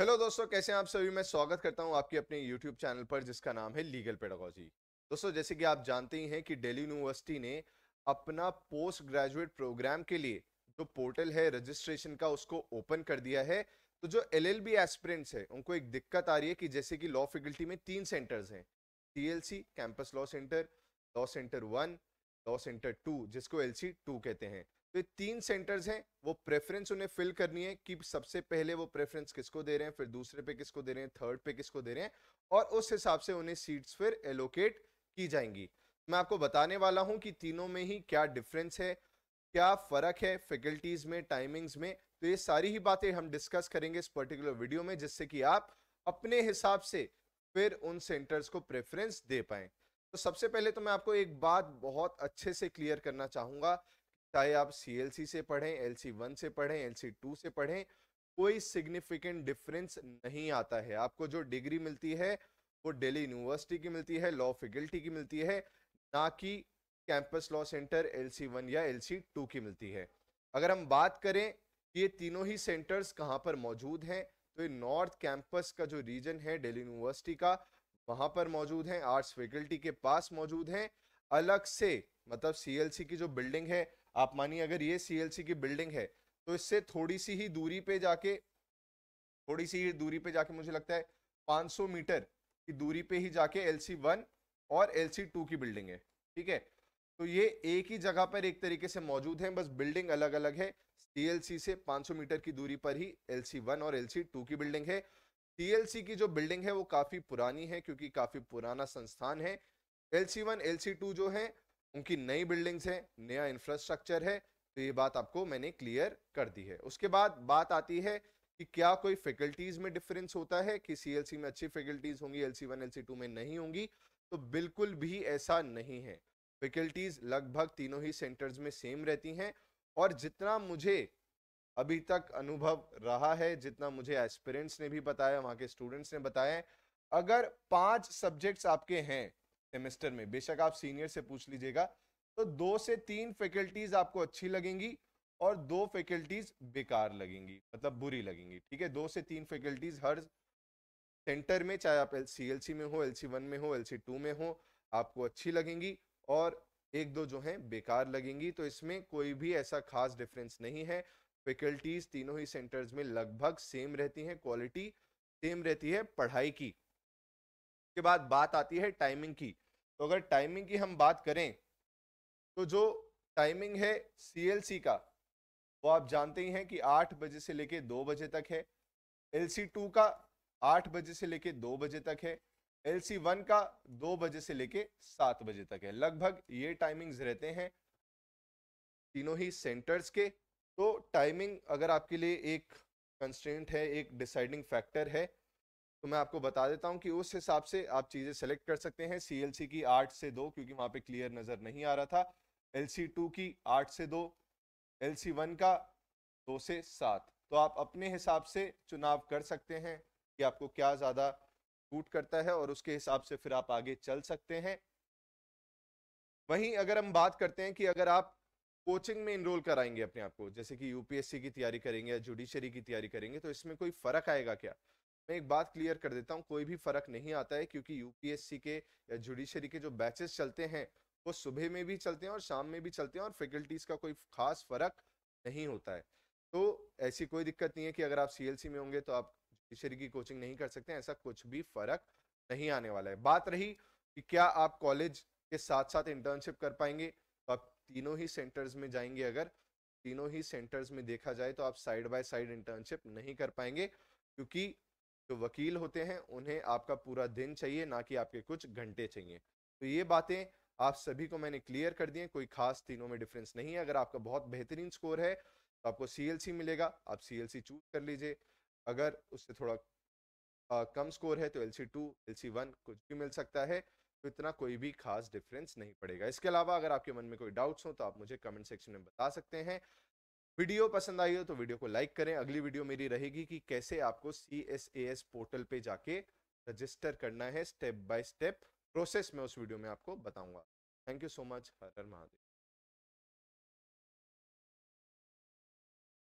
Hello दोस्तों, कैसे हैं आप सभी। मैं स्वागत करता हूं आपके अपने यूट्यूब चैनल पर जिसका नाम है लीगल पेडागोजी। दोस्तों, जैसे कि आप जानते ही हैं कि दिल्ली यूनिवर्सिटी ने अपना पोस्ट ग्रेजुएट प्रोग्राम के लिए जो पोर्टल है रजिस्ट्रेशन का उसको ओपन कर दिया है। तो जो एलएलबी एस्पिरेंट्स है उनको एक दिक्कत आ रही है कि जैसे कि लॉ फैकल्टी में 3 सेंटर्स हैं, CLC campus law centre 1, law centre 2 जिसको एलसी 2 कहते हैं। तो ये 3 सेंटर्स हैं, वो प्रेफरेंस उन्हें फिल करनी है कि सबसे पहले वो प्रेफरेंस किसको दे रहे हैं, फिर दूसरे पे किसको दे रहे हैं, थर्ड पे किसको दे रहे हैं, और उस हिसाब से उन्हें सीट्स फिर एलोकेट की जाएंगी। मैं आपको बताने वाला हूं कि तीनों में ही क्या डिफरेंस है, क्या फर्क है फैकल्टीज में, टाइमिंग्स में। तो ये सारी ही बातें हम डिस्कस करेंगे इस पर्टिकुलर वीडियो में, जिससे कि आप अपने हिसाब से फिर उन सेंटर्स को प्रेफरेंस दे पाए। तो सबसे पहले तो मैं आपको एक बात बहुत अच्छे से क्लियर करना चाहूंगा, चाहे आप सीएलसी से पढ़ें, एलसी 1 से पढ़ें, एलसी 2 से पढ़ें, कोई सिग्निफिकेंट डिफरेंस नहीं आता है। आपको जो डिग्री मिलती है वो दिल्ली यूनिवर्सिटी की मिलती है, लॉ फैकल्टी की मिलती है, ना कि कैंपस लॉ सेंटर एलसी 1 या एलसी 2 की मिलती है। अगर हम बात करें कि ये तीनों ही सेंटर्स कहाँ पर मौजूद हैं, तो ये नॉर्थ कैंपस का जो रीजन है दिल्ली यूनिवर्सिटी का, वहां पर मौजूद हैं, आर्ट्स फैकल्टी के पास मौजूद हैं। अलग से मतलब सीएलसी की जो बिल्डिंग है, आप मानिए अगर ये सीएलसी की बिल्डिंग है तो इससे थोड़ी सी ही दूरी पे जाके मुझे लगता है 500 मीटर की दूरी पे ही जाके एलसी 1 और एलसी 2 की बिल्डिंग है। ठीक है, तो ये एक ही जगह पर एक तरीके से मौजूद है, बस बिल्डिंग अलग अलग है। सीएलसी से 500 मीटर की दूरी पर ही एलसी 1 और एलसी 2 की बिल्डिंग है। सीएलसी की जो बिल्डिंग है वो काफी पुरानी है क्योंकि काफी पुराना संस्थान है। एलसी 1 एलसी 2 जो है उनकी नई बिल्डिंग्स है, नया इंफ्रास्ट्रक्चर है। तो ये बात आपको मैंने क्लियर कर दी है। उसके बाद बात आती है कि क्या कोई फैकल्टीज में डिफरेंस होता है, कि सीएलसी में अच्छी फैकल्टीज होंगी, एलसी 1 एलसी 2 में नहीं होंगी। तो बिल्कुल भी ऐसा नहीं है। फैकल्टीज लगभग तीनों ही सेंटर्स में सेम रहती हैं। और जितना मुझे अभी तक अनुभव रहा है, जितना मुझे एस्पिरेंट्स ने भी बताया, वहां के स्टूडेंट्स ने बताया है, अगर 5 सब्जेक्ट्स आपके हैं सेमेस्टर में, बेशक आप सीनियर से पूछ लीजिएगा, तो 2 से 3 फैकल्टीज आपको अच्छी लगेंगी और 2 फैकल्टीज बेकार लगेंगी, मतलब बुरी लगेंगी। ठीक है, 2 से 3 फैकल्टीज हर सेंटर में, चाहे आप सीएलसी में हो, एलसी 1 में हो, एलसी 2 में हो, आपको अच्छी लगेंगी, और एक दो जो हैं बेकार लगेंगी। तो इसमें कोई भी ऐसा खास डिफरेंस नहीं है। फैकल्टीज तीनों ही सेंटर्स में लगभग सेम रहती हैं, क्वालिटी सेम रहती है पढ़ाई की। के बाद बात आती है टाइमिंग की। तो अगर टाइमिंग की हम बात करें तो जो टाइमिंग है सीएलसी का, वो आप जानते ही हैं कि 8 बजे से लेके 2 बजे तक है। एलसी 2 का 8 बजे से लेके 2 बजे तक है। एलसी 1 का 2 बजे से लेके 7 बजे तक है। लगभग ये टाइमिंग्स रहते हैं तीनों ही सेंटर्स के। तो टाइमिंग अगर आपके लिए एक कंस्ट्रेंट है, एक डिसाइडिंग फैक्टर है, तो मैं आपको बता देता हूं कि उस हिसाब से आप चीजें सेलेक्ट कर सकते हैं। सीएलसी की 8 से 2 क्योंकि वहां पे क्लियर नजर नहीं आ रहा था, एलसी 2 की 8 से 2, एलसी 1 का 2 से 7। तो आप अपने हिसाब से चुनाव कर सकते हैं कि आपको क्या ज्यादा सूट करता है, और उसके हिसाब से फिर आप आगे चल सकते हैं। वहीं अगर हम बात करते हैं कि अगर आप कोचिंग में इनरोल कराएंगे अपने आप को, जैसे कि यूपीएससी की तैयारी करेंगे या जुडिशरी की तैयारी करेंगे, तो इसमें कोई फर्क आएगा क्या। मैं एक बात क्लियर कर देता हूं, कोई भी फर्क नहीं आता है, क्योंकि यूपीएससी के या जुडिशरी के जो बैचेस चलते हैं वो सुबह में भी चलते हैं और शाम में भी चलते हैं, और फैकल्टीज का कोई खास फर्क नहीं होता है। तो ऐसी कोई दिक्कत नहीं है कि अगर आप सीएलसी में होंगे तो आप जुडिशरी की कोचिंग नहीं कर सकते, ऐसा कुछ भी फर्क नहीं आने वाला है। बात रही कि क्या आप कॉलेज के साथ साथ इंटर्नशिप कर पाएंगे, तो आप तीनों ही सेंटर्स में जाएंगे। अगर तीनों ही सेंटर्स में देखा जाए तो आप साइड बाय साइड इंटर्नशिप नहीं कर पाएंगे, क्योंकि जो वकील होते हैं उन्हें आपका पूरा दिन चाहिए, ना कि आपके कुछ घंटे चाहिए। तो ये बातें आप सभी को मैंने क्लियर कर दी हैं, कोई खास तीनों में डिफरेंस नहीं है। अगर आपका बहुत बेहतरीन स्कोर है तो आपको सीएलसी मिलेगा, आप सीएलसी चूज कर लीजिए। अगर उससे थोड़ा कम स्कोर है तो एलसी 2 एलसी 1 कुछ भी मिल सकता है। तो इतना कोई भी खास डिफरेंस नहीं पड़ेगा। इसके अलावा अगर आपके मन में कोई डाउट्स हो तो आप मुझे कमेंट सेक्शन में बता सकते हैं। वीडियो पसंद आई हो तो वीडियो को लाइक करें। अगली वीडियो मेरी रहेगी कि कैसे आपको CSAS पोर्टल पे जाके रजिस्टर करना है, स्टेप बाय स्टेप प्रोसेस में उस वीडियो में आपको बताऊंगा। Thank you so much. Her her Mahadev.